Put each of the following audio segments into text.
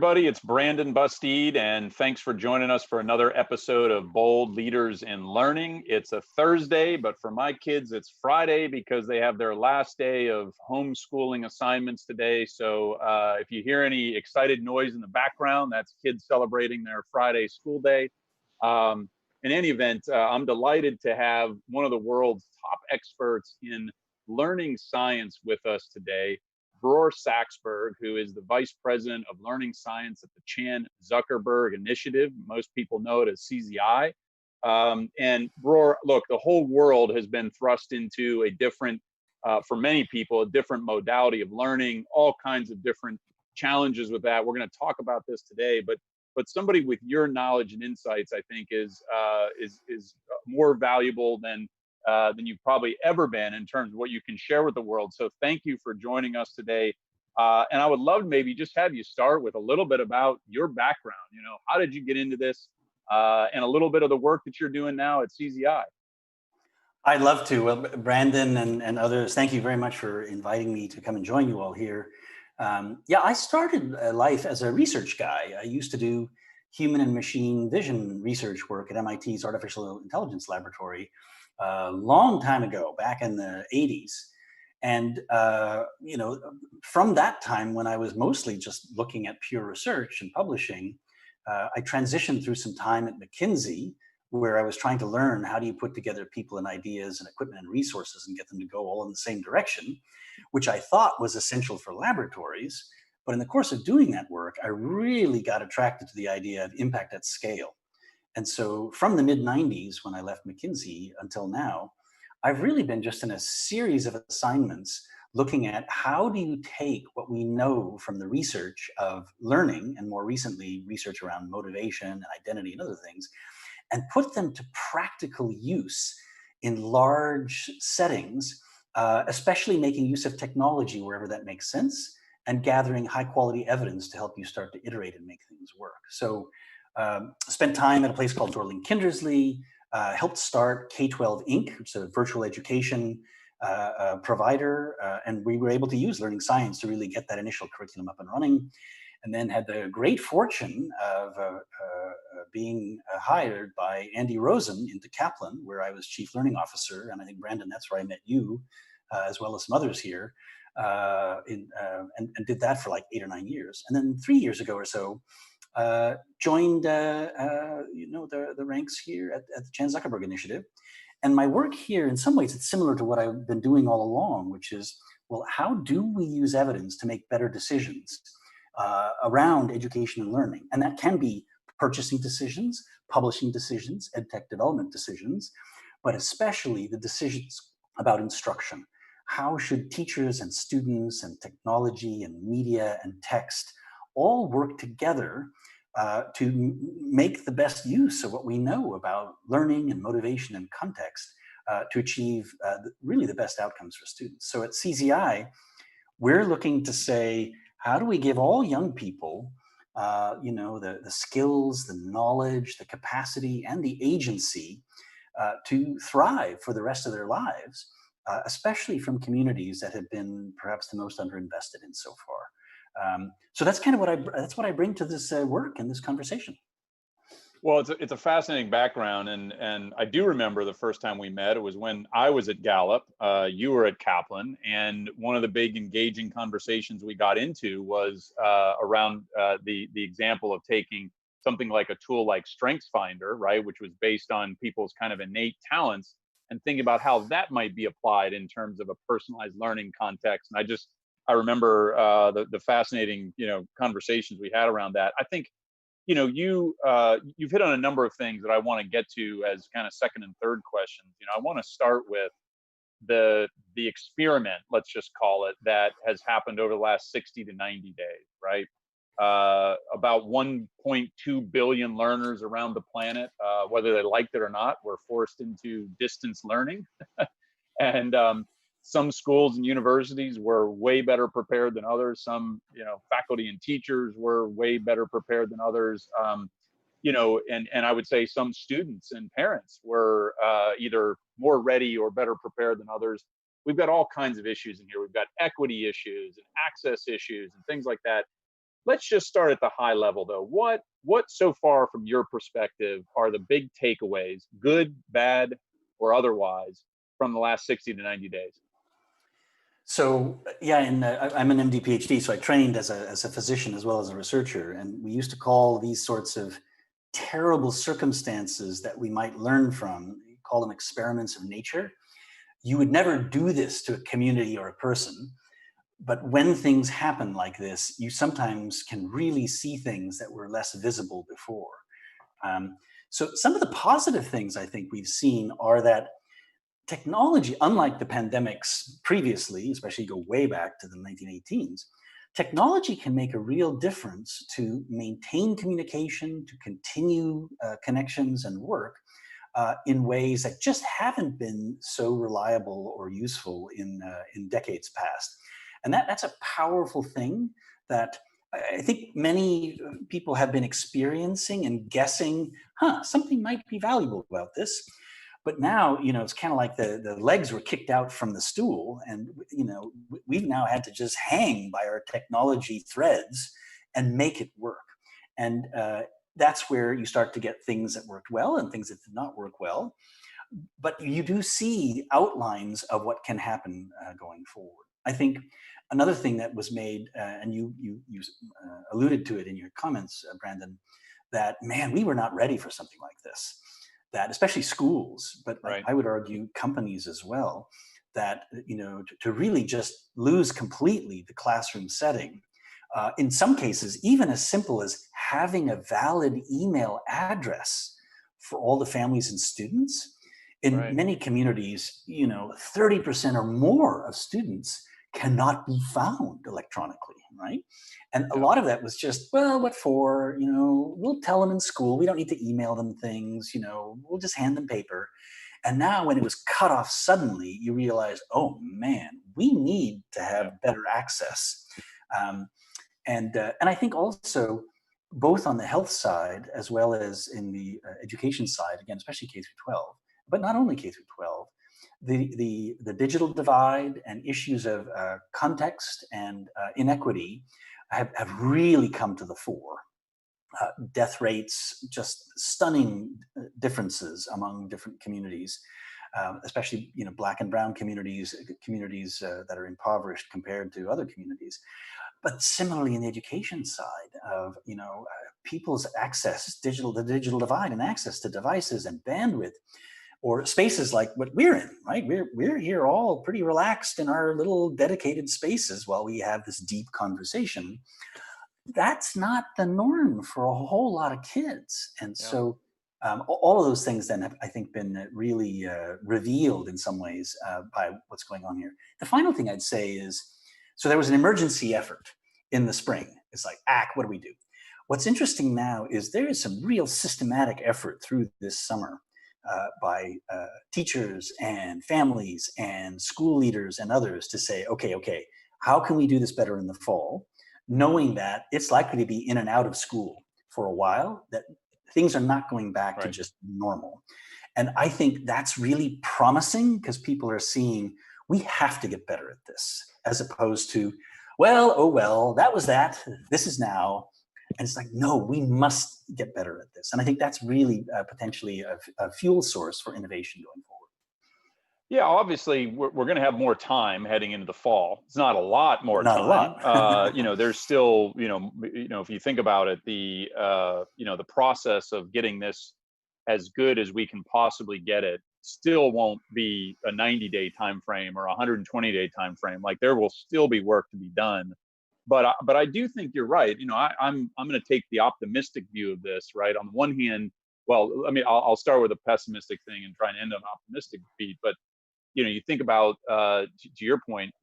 everybody, it's Brandon Bustede, and thanks for joining us for another episode of Bold Leaders in Learning. It's a Thursday, but for my kids, it's Friday because they have their last day of homeschooling assignments today. So if you hear any excited noise in the background, that's kids celebrating their Friday school day. In any event, I'm delighted to have one of the world's top experts in learning science with us today. Bror Saxberg, who is the Vice President of Learning Science at the Chan Zuckerberg Initiative. Most people know it as CZI. And Bror, look, the whole world has been thrust into a different, for many people, a different modality of learning, all kinds of different challenges with that. We're going to talk about this today, but somebody with your knowledge and insights, I think, is more valuable than you've probably ever been in terms of what you can share with the world. So thank you for joining us today. And I would love to maybe just have you start with a little bit about your background. You know, how did you get into this, and a little bit of the work that you're doing now at CZI? I'd love to. Well, Brandon and others, thank you very much for inviting me to come and join you all here. Yeah, I started life as a research guy. I used to do human and machine vision research work at MIT's Artificial Intelligence Laboratory a long time ago, back in the 80s. And, from that time when I was mostly just looking at pure research and publishing, I transitioned through some time at McKinsey, where I was trying to learn how do you put together people and ideas and equipment and resources and get them to go all in the same direction, which I thought was essential for laboratories. But in the course of doing that work, I really got attracted to the idea of impact at scale. And so from the mid 90s, when I left McKinsey until now, I've really been just in a series of assignments looking at how do you take what we know from the research of learning, and more recently, research around motivation and identity and other things, and put them to practical use in large settings, especially making use of technology wherever that makes sense, and gathering high quality evidence to help you start to iterate and make things work. So spent time at a place called Dorling Kindersley, helped start K-12 Inc., which is a virtual education provider, and we were able to use learning science to really get that initial curriculum up and running. And then had the great fortune of being hired by Andy Rosen into Kaplan, where I was chief learning officer. And I think, Brandon, that's where I met you, as well as some others here, and did that for like 8 or 9 years. And then 3 years ago or so, joined the ranks here at the Chan Zuckerberg Initiative. And my work here, in some ways, it's similar to what I've been doing all along, which is, well, how do we use evidence to make better decisions around education and learning? And that can be purchasing decisions, publishing decisions, edtech development decisions, but especially the decisions about instruction. How should teachers and students and technology and media and text all work together to make the best use of what we know about learning and motivation and context to achieve really the best outcomes for students? So at CZI, we're looking to say, how do we give all young people the skills, the knowledge, the capacity, and the agency to thrive for the rest of their lives, especially from communities that have been perhaps the most underinvested in so far. So that's kind of what I bring to this work and this conversation. Well, it's a fascinating background, and I do remember the first time we met. It was when I was at Gallup, you were at Kaplan, and one of the big engaging conversations we got into was around the example of taking something like a tool like StrengthsFinder, right, which was based on people's kind of innate talents, and thinking about how that might be applied in terms of a personalized learning context. And I remember the fascinating conversations we had around that. I think you've hit on a number of things that I want to get to as kind of second and third questions. I want to start with the experiment, let's just call it, that has happened over the last 60 to 90 days, right? About 1.2 billion learners around the planet, whether they liked it or not, were forced into distance learning. And some schools and universities were way better prepared than others. Some, faculty and teachers were way better prepared than others. And I would say some students and parents were either more ready or better prepared than others. We've got all kinds of issues in here. We've got equity issues and access issues and things like that. let's just start at the high level though. What so far from your perspective are the big takeaways, good, bad, or otherwise, from the last 60 to 90 days? So yeah, and I'm an MD PhD, so I trained as a physician as well as a researcher, and we used to call these sorts of terrible circumstances that we might learn from, we call them experiments of nature. You would never do this to a community or a person, but when things happen like this, you sometimes can really see things that were less visible before. Um, so some of the positive things I think we've seen are that technology, unlike the pandemics previously, especially go way back to the 1918s, technology can make a real difference to maintain communication, to continue connections and work in ways that just haven't been so reliable or useful in decades past. And that's a powerful thing that I think many people have been experiencing and guessing, something might be valuable about this. But now, it's kind of like the legs were kicked out from the stool, and we've now had to just hang by our technology threads and make it work. And that's where you start to get things that worked well and things that did not work well. But you do see outlines of what can happen going forward. I think another thing that was made, and you alluded to it in your comments, Brandon, that man, we were not ready for something like this. That especially schools, but Right. I would argue companies as well, that to really just lose completely the classroom setting. In some cases, even as simple as having a valid email address for all the families and students. In Right. many communities, 30% or more of students cannot be found electronically, right? And a Yeah. lot of that was just, well, what for? We'll tell them in school. We don't need to email them things. We'll just hand them paper. And now, when it was cut off suddenly, you realize, oh man, we need to Yeah. have better access. Um, and I think also, both on the health side as well as in the education side, again, especially K through 12, but not only K through 12, the digital divide and issues of context and inequity have really come to the fore. Death rates, just stunning differences among different communities, especially Black and Brown communities, communities that are impoverished compared to other communities. But similarly, in the education side of people's access, the digital divide and access to devices and bandwidth, or spaces like what we're in, right? We're here all pretty relaxed in our little dedicated spaces while we have this deep conversation. That's not the norm for a whole lot of kids. And Yeah. so all of those things then have, I think, been really revealed in some ways by what's going on here. The final thing I'd say is, so there was an emergency effort in the spring. It's like, what do we do? What's interesting now is there is some real systematic effort through this summer by teachers and families and school leaders and others to say, okay, how can we do this better in the fall? Knowing that it's likely to be in and out of school for a while, that things are not going back to Right. just normal. And I think that's really promising because people are seeing we have to get better at this, as opposed to, well, oh, well, that was that. This is now. And it's like, no, we must get better at this. And I think that's really potentially a fuel source for innovation going forward. Yeah, obviously, we're going to have more time heading into the fall. It's not a lot more Not a time. lot. There's still, if you think about it, the process of getting this as good as we can possibly get it still won't be a 90-day time frame or a 120-day time frame. Like there will still be work to be done. But I do think you're right. I'm going to take the optimistic view of this. Right. On the one hand, well, I'll start with a pessimistic thing and try and end on an optimistic beat. But you think about to your point,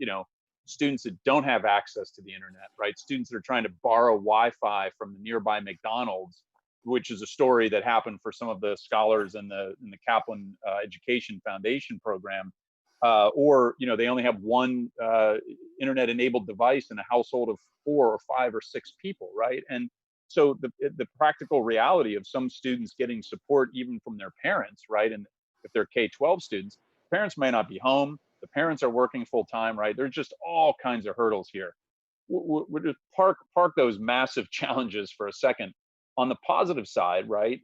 students that don't have access to the internet, right? Students that are trying to borrow Wi-Fi from the nearby McDonald's, which is a story that happened for some of the scholars in the Kaplan Education Foundation program, or they only have one internet-enabled device in a household of 4 or 5 or 6 people, right? And so the practical reality of some students getting support even from their parents, right? And if they're K-12 students, parents may not be home. The parents are working full time, right? There's just all kinds of hurdles here. we'll just park those massive challenges for a second. On the positive side, right?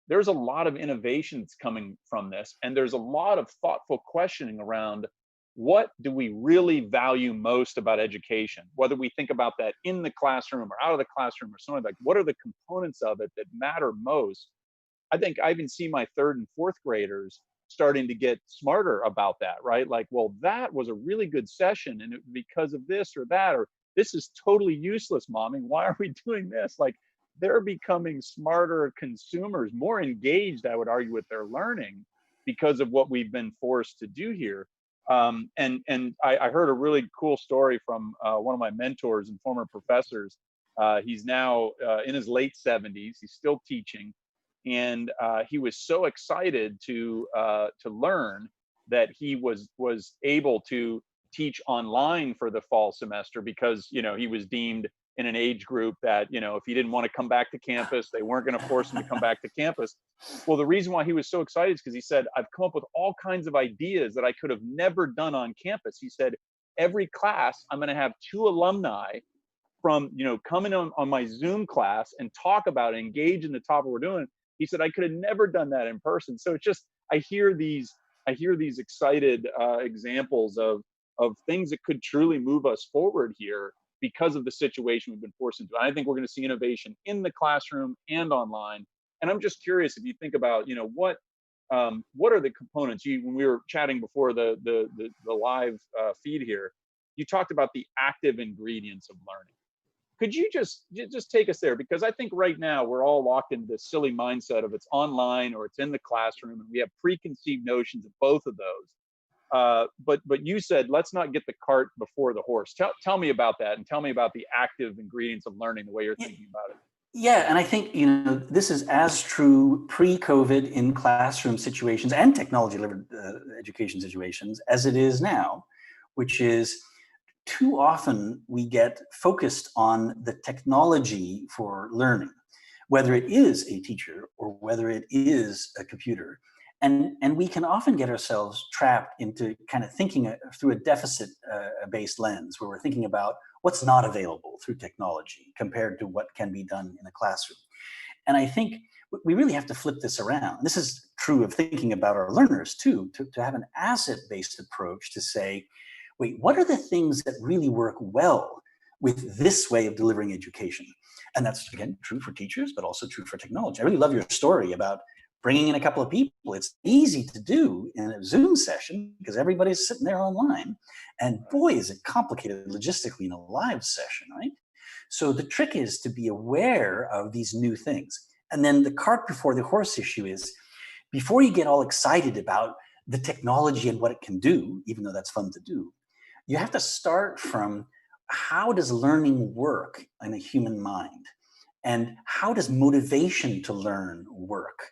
There's a lot of innovation that's coming from this, and there's a lot of thoughtful questioning around what do we really value most about education, whether we think about that in the classroom or out of the classroom or something. Like, what are the components of it that matter most? I think I even see my third and fourth graders starting to get smarter about that, right? Like, well, that was a really good session, and because of this or that, or this is totally useless, mommy. Why are we doing this? Like, they're becoming smarter consumers, more engaged, I would argue, with their learning because of what we've been forced to do here. And I heard a really cool story from one of my mentors and former professors. He's now in his late 70s. He's still teaching, and he was so excited to learn that he was able to teach online for the fall semester because he was deemed in an age group that if he didn't want to come back to campus, they weren't going to force him to come back to campus. Well, the reason why he was so excited is because he said, I've come up with all kinds of ideas that I could have never done on campus. He said, every class I'm going to have 2 alumni from come in on my Zoom class and talk about it, engage in the topic we're doing. He said, I could have never done that in person. So it's just, I hear these excited examples of things that could truly move us forward here because of the situation we've been forced into. I think we're going to see innovation in the classroom and online. And I'm just curious if you think about, what are the components? When we were chatting before the live feed here, you talked about the active ingredients of learning. Could you just take us there? Because I think right now we're all locked into this silly mindset of it's online or it's in the classroom, and we have preconceived notions of both of those. But you said, let's not get the cart before the horse. Tell me about that, and tell me about the active ingredients of learning, the way you're thinking about it. Yeah, and I think this is as true pre-COVID in classroom situations and technology-delivered education situations as it is now, which is too often we get focused on the technology for learning, whether it is a teacher or whether it is a computer. And we can often get ourselves trapped into kind of thinking through a deficit-based lens, where we're thinking about what's not available through technology compared to what can be done in a classroom. And I think we really have to flip this around. This is true of thinking about our learners too, to have an asset-based approach to say, wait, what are the things that really work well with this way of delivering education? And that's, again, true for teachers, but also true for technology. I really love your story about bringing in a couple of people. It's easy to do in a Zoom session because everybody's sitting there online. And boy, is it complicated logistically in a live session, right? So the trick is to be aware of these new things. And then the cart before the horse issue is, before you get all excited about the technology and what it can do, even though that's fun to do, you have to start from, how does learning work in a human mind? And how does motivation to learn work?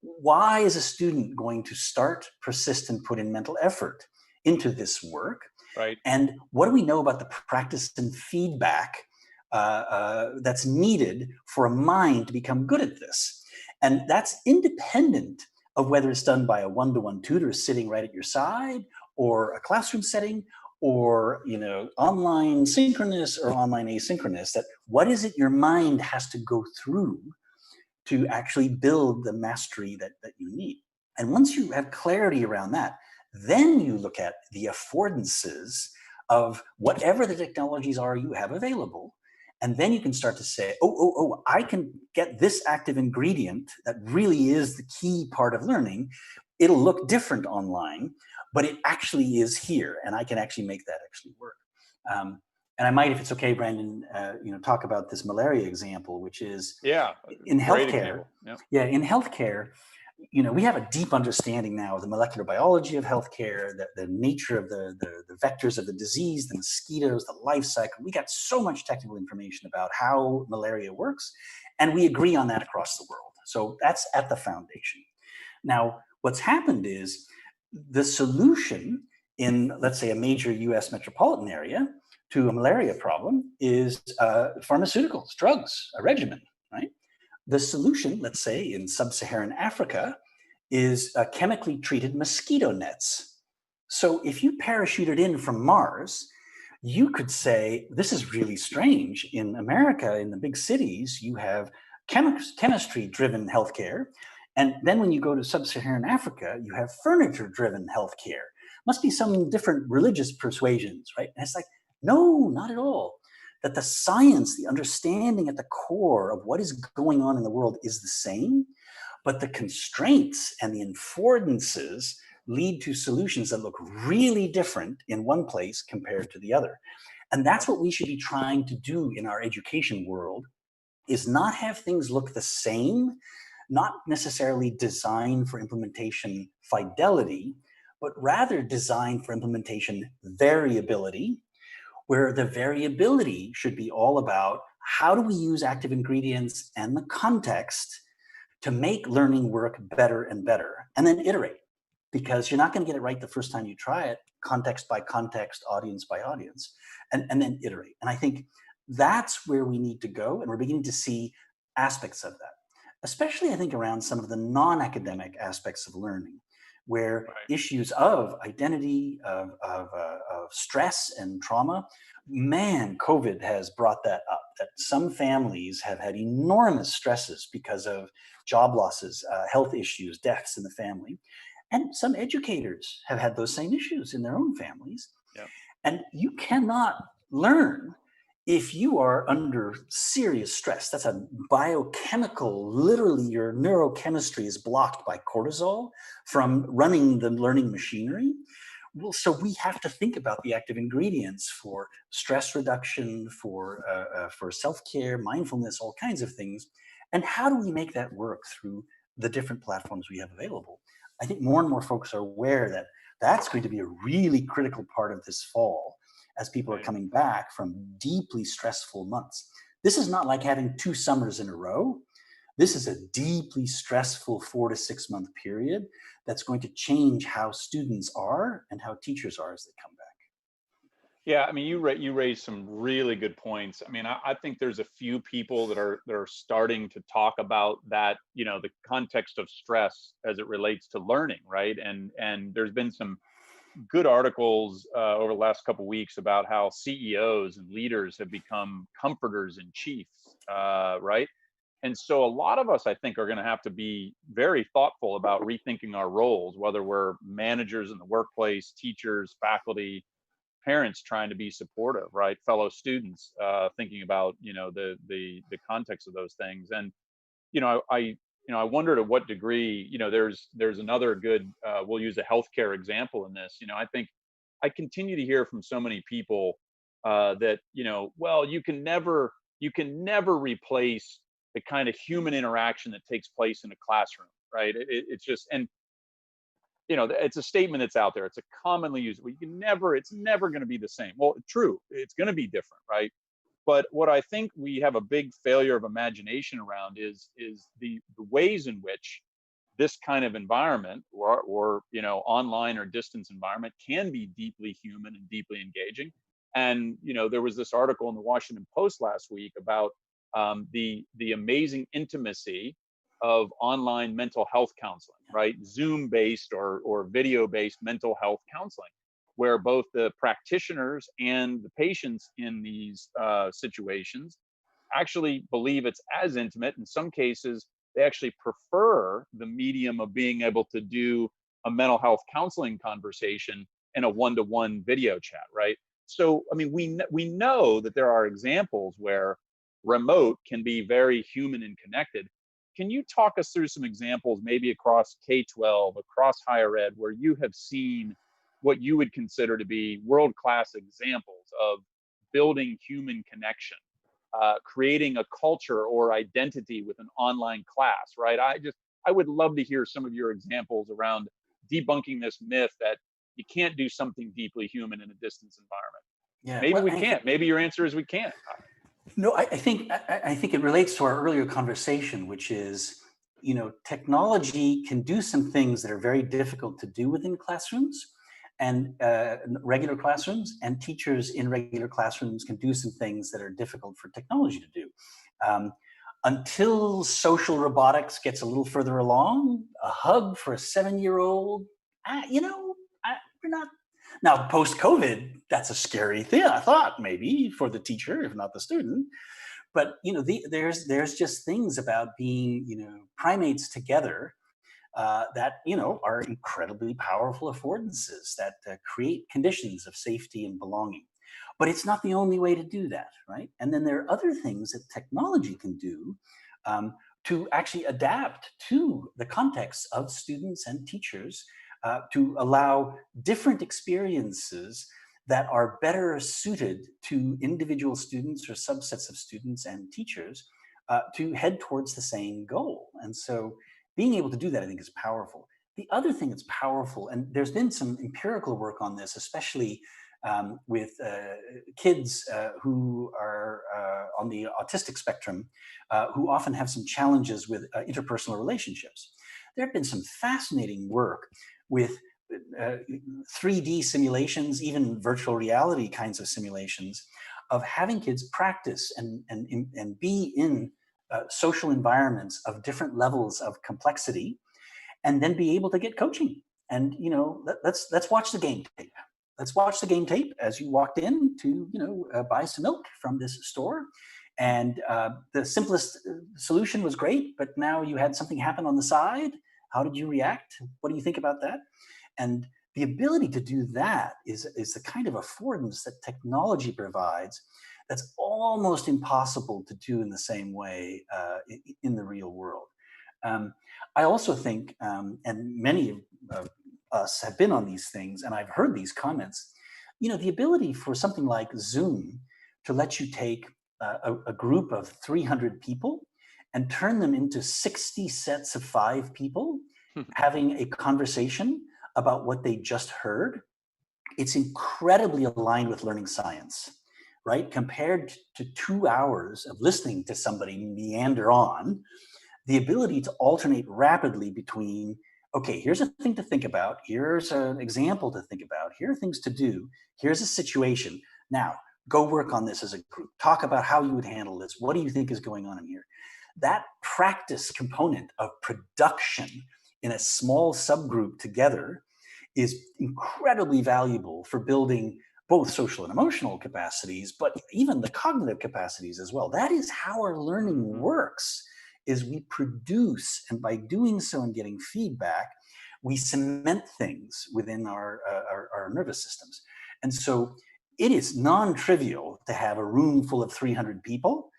Why is a student going to start, persist, and put in mental effort into this work? Right. And what do we know about the practice and feedback that's needed for a mind to become good at this? And that's independent of whether it's done by a one-to-one tutor sitting right at your side, or a classroom setting, or online synchronous or online asynchronous. That what is it your mind has to go through to actually build the mastery that you need? And once you have clarity around that, then you look at the affordances of whatever the technologies are you have available. And then you can start to say, oh, I can get this active ingredient that really is the key part of learning. It'll look different online, but it actually is here, and I can actually make that actually work. And I might, if it's okay, Brandon, talk about this malaria example, which is in healthcare. Yeah, in healthcare, we have a deep understanding now of the molecular biology of healthcare, the nature of the vectors of the disease, the mosquitoes, the life cycle. We got so much technical information about how malaria works, and we agree on that across the world. So that's at the foundation. Now, what's happened is the solution in, let's say, a major US metropolitan area to a malaria problem is pharmaceuticals, drugs, a regimen, right? The solution, let's say, in sub-Saharan Africa is chemically treated mosquito nets. So if you parachuted in from Mars, You could say, this is really strange. In America, in the big cities, you have chemistry-driven healthcare. And then when you go to sub-Saharan Africa, you have furniture-driven healthcare. Must be some different religious persuasions, right? And it's like, no, not at all. That the science, the understanding at the core of what is going on in the world is the same, but the constraints and the affordances lead to solutions that look really different in one place compared to the other. And that's what we should be trying to do in our education world, is not have things look the same, not necessarily design for implementation fidelity, but rather design for implementation variability, where the variability should be all about how do we use active ingredients and the context to make learning work better and better, and then iterate. Because you're not going to get it right the first time you try it, context by context, audience by audience, and then iterate. And I think that's where we need to go, and we're beginning to see aspects of that, especially I think around some of the non-academic aspects of learning, where Right. issues of identity, of stress and trauma, man, COVID has brought that up, that some families have had enormous stresses because of job losses, health issues, deaths in the family. And some educators have had those same issues in their own families. Yeah. And you cannot learn if you are under serious stress. That's a biochemical, literally your neurochemistry is blocked by cortisol from running the learning machinery. Well, so we have to think about the active ingredients for stress reduction, for self-care, mindfulness, all kinds of things. And how do we make that work through the different platforms we have available? I think more and more folks are aware that that's going to be a really critical part of this fall as people are Right. coming back from deeply stressful months. This is not like having 2 summers in a row. This is a deeply stressful 4 to 6 month period that's going to change how students are and how teachers are as they come back. Yeah, I mean, you raised some really good points. I mean, I think there's a few people that are starting to talk about that, the context of stress as it relates to learning, right? And there's been some good articles over the last couple weeks about how CEOs and leaders have become comforters in chiefs, right? And so a lot of us, I think, are going to have to be very thoughtful about rethinking our roles, whether we're managers in the workplace, teachers, faculty, parents trying to be supportive, right? Fellow students, thinking about the context of those things. And I wonder to what degree, there's another good, we'll use a healthcare example in this. I think I continue to hear from so many people that well, you can never replace the kind of human interaction that takes place in a classroom, right? It's just, and it's a statement that's out there. It's a commonly used. Well, it's never going to be the same. Well, true, it's going to be different, right? But what I think we have a big failure of imagination around is the ways in which this kind of environment, or online or distance environment, can be deeply human and deeply engaging. And there was this article in the Washington Post last week about the amazing intimacy of online mental health counseling, right? Zoom based or video based mental health counseling, where both the practitioners and the patients in these situations actually believe it's as intimate. In some cases, they actually prefer the medium of being able to do a mental health counseling conversation in a one-to-one video chat, right? So, I mean, we know that there are examples where remote can be very human and connected. Can you talk us through some examples, maybe across K-12, across higher ed, where you have seen what you would consider to be world-class examples of building human connection, creating a culture or identity with an online class, right? I would love to hear some of your examples around debunking this myth that you can't do something deeply human in a distance environment. Yeah, Maybe well, we can't. Maybe your answer is we can't. no, I think it relates to our earlier conversation, which is, technology can do some things that are very difficult to do within classrooms and regular classrooms, and teachers in regular classrooms can do some things that are difficult for technology to do. Um, until social robotics gets a little further along, a hug for a 7-year-old, we're not. Now, post-COVID, that's a scary thing, I thought, maybe for the teacher, if not the student. But there's just things about being primates together that are incredibly powerful affordances that create conditions of safety and belonging. But it's not the only way to do that, right? And then there are other things that technology can do to actually adapt to the context of students and teachers to allow different experiences that are better suited to individual students or subsets of students and teachers to head towards the same goal. And so being able to do that, I think, is powerful. The other thing that's powerful, and there's been some empirical work on this, especially with kids who are on the autistic spectrum, who often have some challenges with interpersonal relationships. There have been some fascinating work with 3D simulations, even virtual reality kinds of simulations, of having kids practice and be in social environments of different levels of complexity, and then be able to get coaching. And let's watch the game tape. Let's watch the game tape as you walked in to buy some milk from this store, and the simplest solution was great, but now you had something happen on the side. How did you react? What do you think about that? And the ability to do that is the kind of affordance that technology provides that's almost impossible to do in the same way in the real world. I also think, and many of us have been on these things, and I've heard these comments, the ability for something like Zoom to let you take a group of 300 people and turn them into 60 sets of 5 people having a conversation about what they just heard. It's incredibly aligned with learning science, right? Compared to 2 hours of listening to somebody meander on, the ability to alternate rapidly between, okay, here's a thing to think about, here's an example to think about, here are things to do, here's a situation. Now, go work on this as a group. Talk about how you would handle this. What do you think is going on in here? That practice component of production in a small subgroup together is incredibly valuable for building both social and emotional capacities, but even the cognitive capacities as well. That is how our learning works, is we produce, and by doing so and getting feedback, we cement things within our nervous systems. And so it is non-trivial to have a room full of 300 people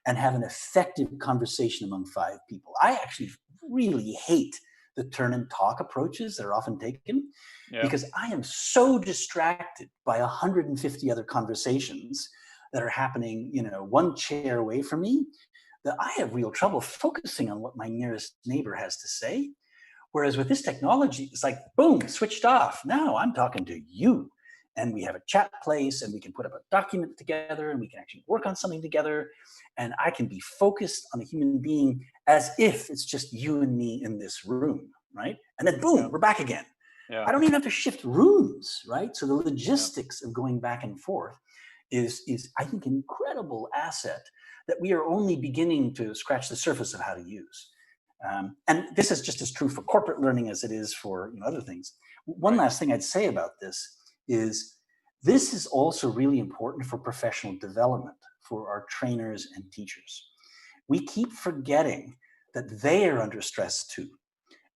and have an effective conversation among 5 people. I actually really hate the turn and talk approaches that are often taken, because I am so distracted by 150 other conversations that are happening, one chair away from me, that I have real trouble focusing on what my nearest neighbor has to say. Whereas with this technology, it's like, boom, switched off. Now I'm talking to you. And we have a chat place, and we can put up a document together, and we can actually work on something together. And I can be focused on a human being as if it's just you and me in this room, right? And then boom, we're back again. I don't even have to shift rooms, right? So the logistics of going back and forth is I think, an incredible asset that we are only beginning to scratch the surface of how to use. And this is just as true for corporate learning as it is for other things. One last thing I'd say about this is also really important for professional development for our trainers and teachers. We keep forgetting that they are under stress too,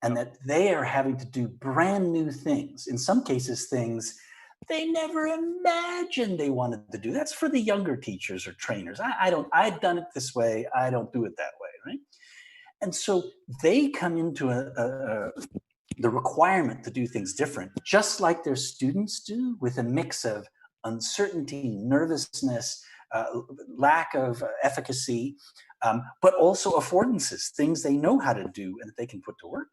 and that they are having to do brand new things. In some cases, things they never imagined they wanted to do. That's for the younger teachers or trainers. I've done it this way. I don't do it that way, right? And so they come into the requirement to do things different, just like their students do, with a mix of uncertainty, nervousness, lack of efficacy, but also affordances, things they know how to do and that they can put to work.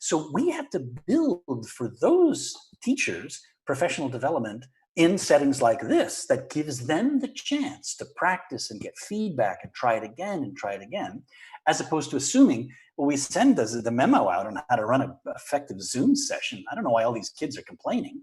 So we have to build for those teachers professional development in settings like this that gives them the chance to practice and get feedback and try it again, as opposed to assuming, well, we send the memo out on how to run an effective Zoom session. I don't know why all these kids are complaining.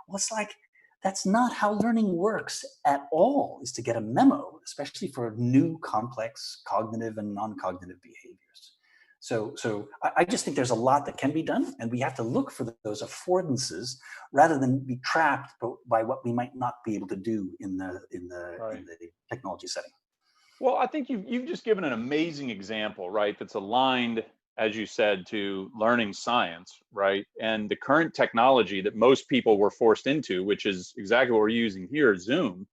Well, it's like, that's not how learning works at all, is to get a memo, especially for new complex cognitive and non-cognitive behaviors. So I just think there's a lot that can be done, and we have to look for those affordances rather than be trapped by what we might not be able to do in Right. the technology setting. Well, I think you've just given an amazing example, right? That's aligned, as you said, to learning science, right? And the current technology that most people were forced into, which is exactly what we're using here, Zoom.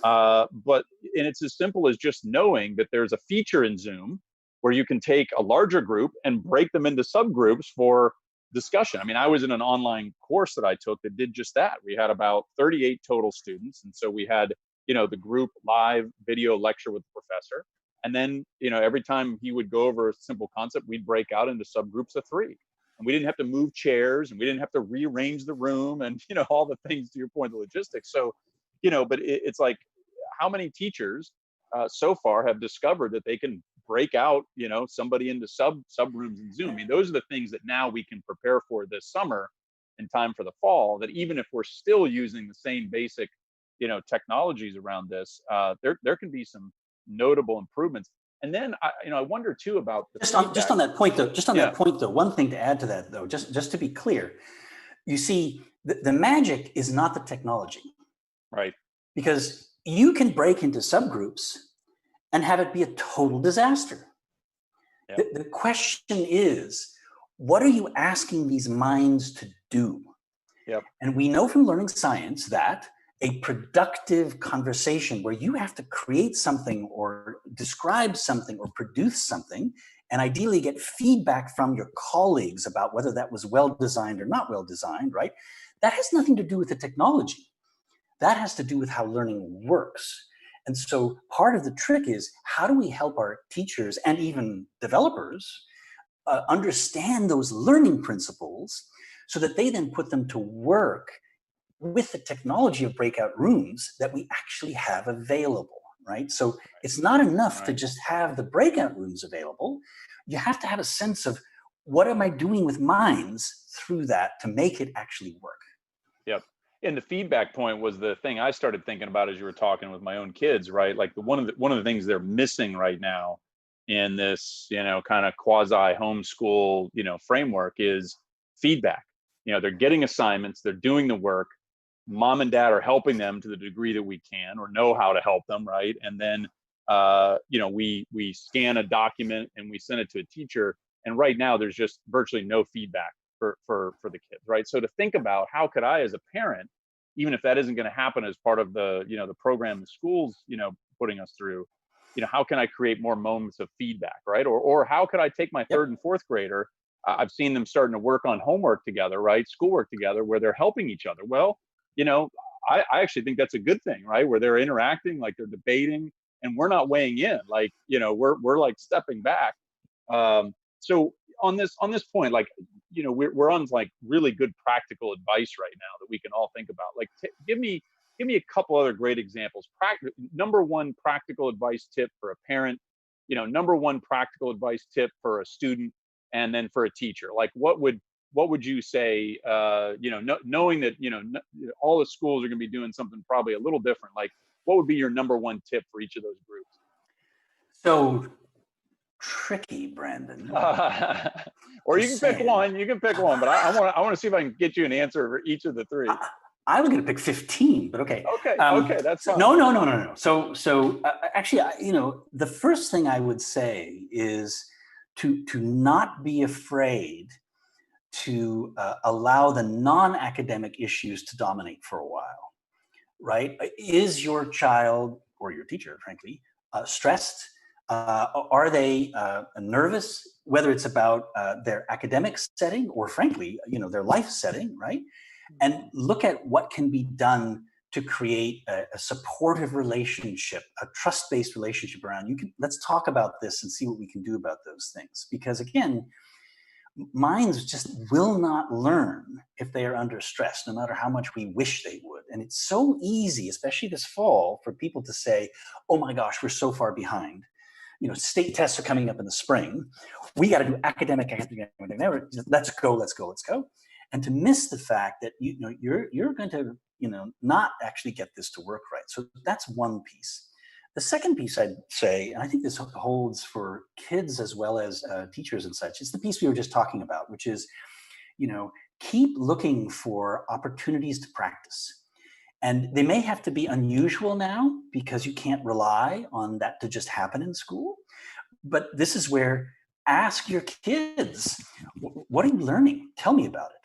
But and it's as simple as just knowing that there's a feature in Zoom where you can take a larger group and break them into subgroups for discussion. I mean, I was in an online course that I took that did just that. We had about 38 total students, and so we had the group live video lecture with the professor, and then every time he would go over a simple concept, we'd break out into subgroups of three, and we didn't have to move chairs, and we didn't have to rearrange the room, and all the things, to your point, the logistics. So but it's like, how many teachers so far have discovered that they can break out somebody into subrooms in Zoom? I mean, those are the things that now we can prepare for this summer in time for the fall, that even if we're still using the same basic technologies around this, there can be some notable improvements. And then I wonder too about the just on that point though, Yeah. one thing to add to that though, just to be clear, you see, the magic is not the technology. Right. Because you can break into subgroups and have it be a total disaster. Yep. The question is, what are you asking these minds to do? Yep. And we know from learning science that a productive conversation where you have to create something or describe something or produce something, and ideally get feedback from your colleagues about whether that was well designed or not well designed, right? That has nothing to do with the technology. That has to do with how learning works. And so part of the trick is, how do we help our teachers and even developers understand those learning principles so that they then put them to work with the technology of breakout rooms that we actually have available, right? So it's not enough to just have the breakout rooms available. You have to have a sense of, what am I doing with minds through that to make it actually work? Yep. And the feedback point was the thing I started thinking about as you were talking with my own kids, right? Like one of the things they're missing right now in this, kind of quasi homeschool, framework is feedback. They're getting assignments, they're doing the work. Mom and dad are helping them to the degree that we can or know how to help them, right? And then we scan a document and we send it to a teacher. And right now there's just virtually no feedback for the kids, right? So to think about, how could I as a parent, even if that isn't going to happen as part of the the program the schools putting us through, how can I create more moments of feedback, right? Or how could I take my third and fourth grader? I've seen them starting to work on homework together, right? Schoolwork together, where they're helping each other. Well, I actually think that's a good thing, right? Where they're interacting, like they're debating, and we're not weighing in, like we're like stepping back. So on this point, like we're on like really good practical advice right now that we can all think about. Like give me a couple other great examples. Number one practical advice tip for a parent, number one practical advice tip for a student, and then for a teacher. Like what would you say, knowing that all the schools are going to be doing something probably a little different, like what would be your number one tip for each of those groups? So tricky, Brandon. Or you can pick one, but I want to see if I can get you an answer for each of the three. I was going to pick 15, but okay. Okay, that's fine. No. So actually, the first thing I would say is to not be afraid to allow the non-academic issues to dominate for a while, right? Is your child, or your teacher, frankly, stressed? Are they nervous, whether it's about their academic setting or, frankly, their life setting, right? And look at what can be done to create a supportive relationship, a trust-based relationship around. Let's talk about this and see what we can do about those things. Because again, minds just will not learn if they are under stress, no matter how much we wish they would. And it's so easy, especially this fall, for people to say, oh my gosh, we're so far behind. State tests are coming up in the spring. We got to do academic. Let's go. And to miss the fact that you're going to not actually get this to work right. So that's one piece. The second piece I'd say, and I think this holds for kids as well as teachers and such, is the piece we were just talking about, which is, you know, keep looking for opportunities to practice. And they may have to be unusual now because you can't rely on that to just happen in school. But this is where ask your kids, what are you learning? Tell me about it.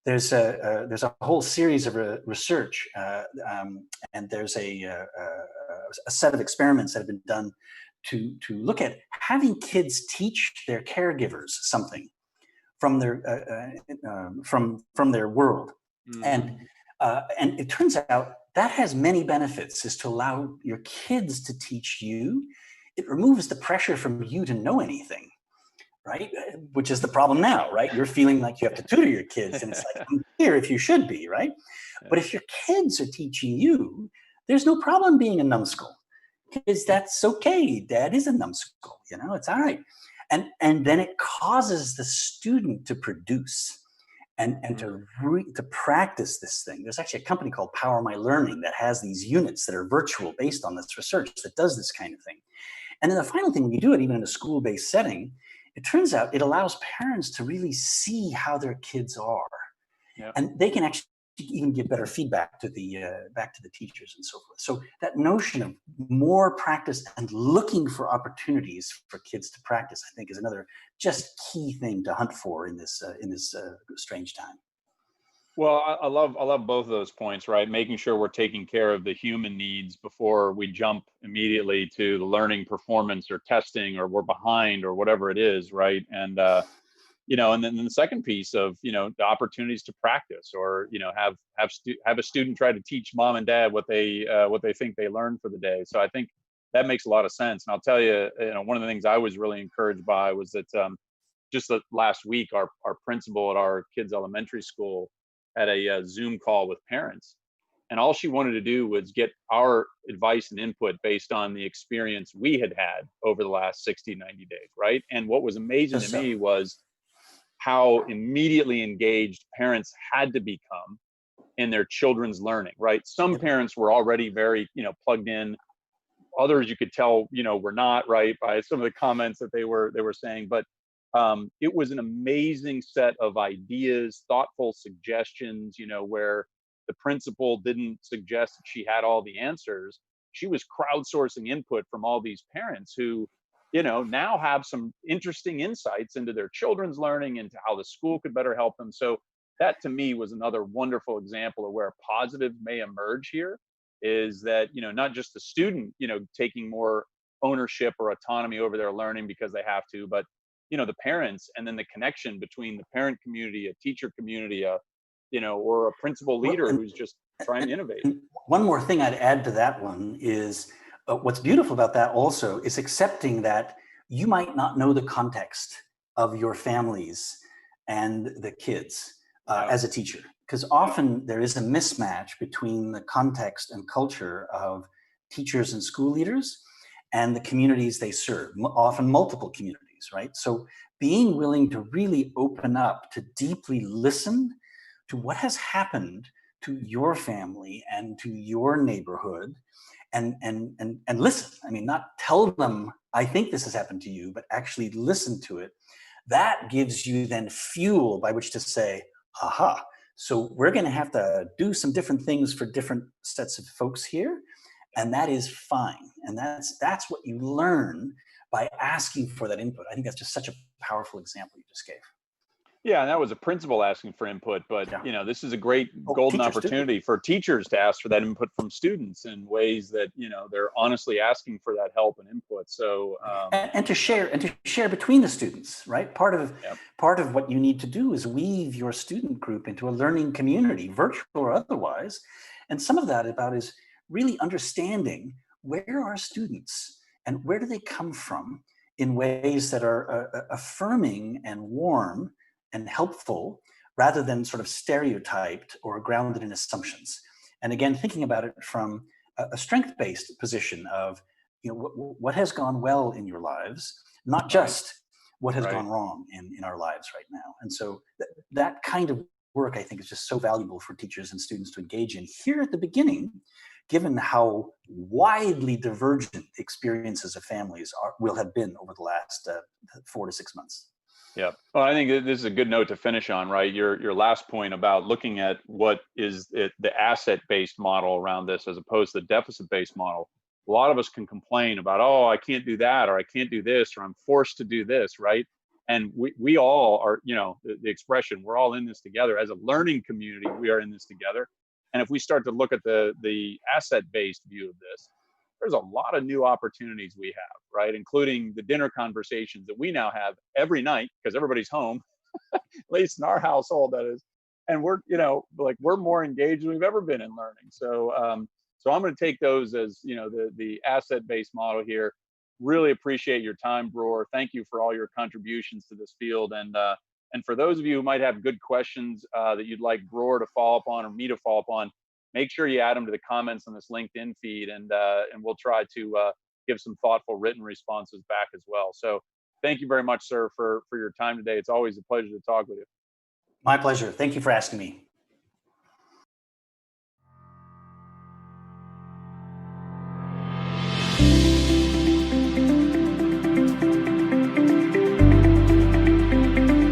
There's a whole series of research, and there's a set of experiments that have been done to look at having kids teach their caregivers something from their world, and it turns out that has many benefits. Is to allow your kids to teach you. It removes the pressure from you to know anything, right? Which is the problem now, right? You're feeling like you have to tutor your kids, and it's like, I'm here if you should be, right? But if your kids are teaching you, there's no problem being a numbskull, because that's okay. Dad is a numbskull, you know, it's all right. And then it causes the student to produce and to practice this thing. There's actually a company called Power My Learning that has these units that are virtual based on this research that does this kind of thing. And then the final thing, when you do it, even in a school-based setting, it turns out it allows parents to really see how their kids are. Yep. And they can actually even give better feedback to the back to the teachers and so forth. So that notion of more practice and looking for opportunities for kids to practice, I think, is another just key thing to hunt for in this strange time. Well, I love both of those points, right? Making sure we're taking care of the human needs before we jump immediately to the learning performance or testing, or we're behind or whatever it is, right? And you know, and then the second piece of, you know, the opportunities to practice, or, you know, have a student try to teach mom and dad what they think they learned for the day. So I think that makes a lot of sense. And I'll tell you, you know, one of the things I was really encouraged by was that just last week, our principal at our kids' elementary school had a Zoom call with parents, and all she wanted to do was get our advice and input based on the experience we had over the last 60, 90 days, right? And what was amazing to me was how immediately engaged parents had to become in their children's learning, right? Some parents were already very, you know, plugged in. Others, you could tell, you know, were not, right, by some of the comments that they were saying. But it was an amazing set of ideas, thoughtful suggestions, you know, where the principal didn't suggest that she had all the answers. She was crowdsourcing input from all these parents who, you know, now have some interesting insights into their children's learning, into how the school could better help them. So that, to me, was another wonderful example of where a positive may emerge here, is that, you know, not just the student, you know, taking more ownership or autonomy over their learning because they have to, but, you know, the parents, and then the connection between the parent community, a teacher community, you know, or a principal leader who's just trying to innovate. One more thing I'd add to that one is, what's beautiful about that also is accepting that you might not know the context of your families and the kids as a teacher, because often there is a mismatch between the context and culture of teachers and school leaders and the communities they serve, often multiple communities, right? So being willing to really open up, to deeply listen to what has happened to your family and to your neighborhood, and listen. I mean, not tell them, I think this has happened to you, but actually listen to it. That gives you then fuel by which to say, aha, so we're going to have to do some different things for different sets of folks here. And that is fine. And that's what you learn by asking for that input. I think that's just such a powerful example you just gave. Yeah, and that was a principal asking for input, but you know, this is a great golden opportunity for teachers to ask for that input from students in ways that, you know, they're honestly asking for that help and input. So and to share between the students, right? Part of what you need to do is weave your student group into a learning community, virtual or otherwise. And some of that is really understanding where are students and where do they come from in ways that are affirming and warm and helpful, rather than sort of stereotyped or grounded in assumptions. And again, thinking about it from a strength-based position of, you know, what has gone well in your lives, not just what has gone wrong in our lives right now. And so that kind of work, I think, is just so valuable for teachers and students to engage in here at the beginning, given how widely divergent experiences of families will have been over the last 4 to 6 months. Yeah. Well, I think this is a good note to finish on, right? Your last point about looking at what is the asset-based model around this as opposed to the deficit-based model. A lot of us can complain about, oh, I can't do that, or I can't do this, or I'm forced to do this, right? And we all are, the expression, we're all in this together. As a learning community, we are in this together. And if we start to look at the asset-based view of this, there's a lot of new opportunities we have, right? Including the dinner conversations that we now have every night because everybody's home, at least in our household, that is. And we're, like we're more engaged than we've ever been in learning. So I'm going to take those as, the asset-based model here. Really appreciate your time, Bror. Thank you for all your contributions to this field. And for those of you who might have good questions that you'd like Bror to follow up on or me to follow up on, make sure you add them to the comments on this LinkedIn feed, and we'll try to give some thoughtful written responses back as well. So thank you very much, sir, for your time today. It's always a pleasure to talk with you. My pleasure. Thank you for asking me.